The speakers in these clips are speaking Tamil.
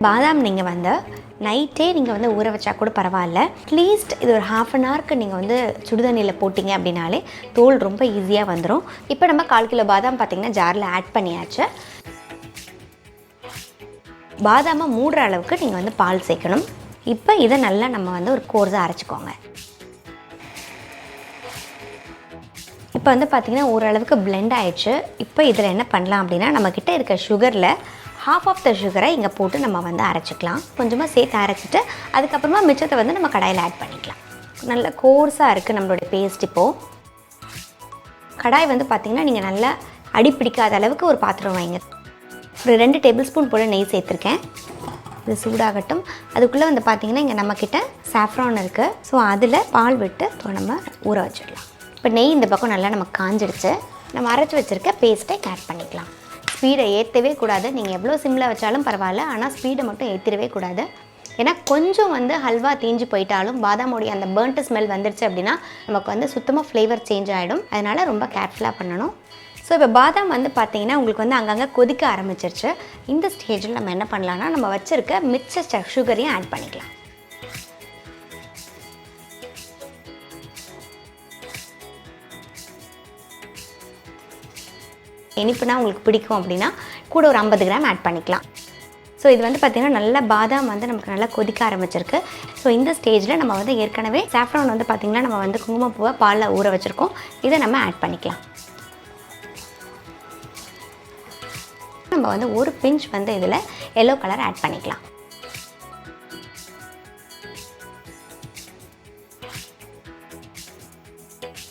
பாதாம் நீங்கள் வந்து நைட்டே நீங்கள் வந்து ஊற வச்சா கூட பரவாயில்ல. அட்லீஸ்ட் இது ஒரு 1/2 அன் ஹவருக்கு நீங்கள் வந்து சுடுதண்ணியில் போட்டிங்க அப்படின்னாலே தோல் ரொம்ப ஈஸியாக வந்துடும். இப்போ நம்ம 1/4 கிலோ பாதாம் பார்த்திங்கன்னா ஜாரில் ஆட் பண்ணியாச்சு. பாதாமை மூடுற அளவுக்கு நீங்கள் வந்து பால் சேர்க்கணும். இப்போ இதை நல்லா நம்ம வந்து ஒரு கோர்ஸாக அரைச்சிக்கோங்க. இப்போ வந்து பார்த்திங்கன்னா ஓரளவுக்கு பிளெண்ட் ஆகிடுச்சு. இப்போ இதில் என்ன பண்ணலாம் அப்படின்னா, நம்மக்கிட்ட இருக்க சுகரில் half ஆஃப் த சுகரை இங்கே போட்டு நம்ம வந்து அரைச்சிக்கலாம். கொஞ்சமாக சேர்த்து அரைச்சிட்டு அதுக்கப்புறமா மிச்சத்தை வந்து நம்ம கடாயில் ஆட் பண்ணிக்கலாம். நல்ல கோர்ஸாக இருக்குது நம்மளுடைய பேஸ்ட். இப்போது கடாய் வந்து பார்த்திங்கன்னா நீங்கள் நல்லா அடி பிடிக்காத அளவுக்கு ஒரு பாத்திரம் வைங்க. ஒரு 2 டேபிள் ஸ்பூன் போல் நெய் சேர்த்துருக்கேன். இது சூடாகட்டும். அதுக்குள்ளே வந்து பார்த்திங்கன்னா இங்கே நம்மக்கிட்ட சாஃப்ரான் இருக்குது. ஸோ அதில் பால் விட்டு நம்ம ஊற வச்சிடலாம். இப்போ நெய் இந்த பக்கம் நல்லா நமக்கு காஞ்சிடுச்சு. நம்ம அரைச்சி வச்சுருக்க பேஸ்ட்டை ஆட் பண்ணிக்கலாம். ஸ்பீடை ஏற்றவே கூடாது. நீங்கள் எவ்வளோ சிம்மில் வச்சாலும் பரவாயில்ல, ஆனால் ஸ்பீடை மட்டும் ஏற்றிடவே கூடாது. ஏன்னா கொஞ்சம் வந்து ஹல்வா தீஞ்சு போயிட்டாலும் பாதாமோடைய அந்த பர்ன்ட்டு ஸ்மெல் வந்துருச்சு அப்படின்னா நமக்கு வந்து சுத்தமாக ஃப்ளேவர் சேஞ்ச் ஆகிடும். அதனால் ரொம்ப கேர்ஃபுல்லாக பண்ணணும். ஸோ இப்போ பாதாம் வந்து பார்த்திங்கன்னா உங்களுக்கு வந்து அங்கங்கே கொதிக்க ஆரம்பிச்சிருச்சு. இந்த ஸ்டேஜில் நம்ம என்ன பண்ணலான்னா, நம்ம வச்சுருக்க மிச்ச சுகரையும் ஆட் பண்ணிக்கலாம். இனிப்புனா உங்களுக்கு பிடிக்கும் அப்படின்னா கூட ஒரு 50 கிராம் ஆட் பண்ணிக்கலாம். ஸோ இது வந்து பார்த்திங்கன்னா நல்லா பாதாம் வந்து நமக்கு நல்லா கொதிக்க ஆரம்பிச்சிருக்கு. ஸோ இந்த ஸ்டேஜில் நம்ம வந்து ஏற்கனவே சாஃப்ரான் வந்து பார்த்திங்கன்னா நம்ம வந்து குங்குமப்பூவை பாலில் ஊற வச்சுருக்கோம். இதை நம்ம ஆட் பண்ணிக்கலாம். நம்ம வந்து ஒரு பிஞ்ச் வந்து இதில் எல்லோ கலர் ஆட் பண்ணிக்கலாம்.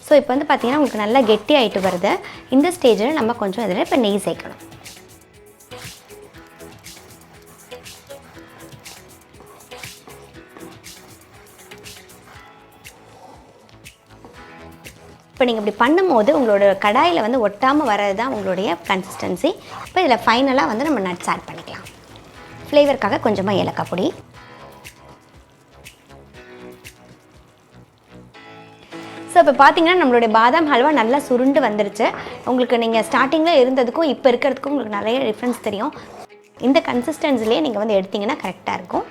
ஸோ இப்போ வந்து பார்த்திங்கன்னா உங்களுக்கு நல்லா கெட்டி ஆகிட்டு வருது. இந்த ஸ்டேஜில் நம்ம கொஞ்சம் இதில் இப்போ நெய் சேர்க்கணும். இப்போ நீங்கள் இப்படி பண்ணும்போது உங்களோட கடாயில் வந்து ஒட்டாமல் வர்றது தான் உங்களுடைய கன்சிஸ்டன்சி. இப்போ இதில் ஃபைனலாக வந்து நம்ம நட்ஸ் ஆட் பண்ணிக்கலாம். ஃப்ளேவருக்காக கொஞ்சமாக ஏலக்காய் பொடி. ஸோ இப்போ பார்த்திங்கன்னா நம்மளுடைய பாதாம் ஹல்வா நல்லா சுருண்டு வந்துருச்சு. உங்களுக்கு நீங்கள் ஸ்டார்டிங்கில் இருந்ததுக்கும் இப்போ இருக்கிறதுக்கும் உங்களுக்கு நிறைய டிஃப்ரென்ஸ் தெரியும். இந்த கன்சிஸ்டன்சிலே நீங்கள் வந்து எடுத்திங்கன்னா கரெக்டாக இருக்கும்.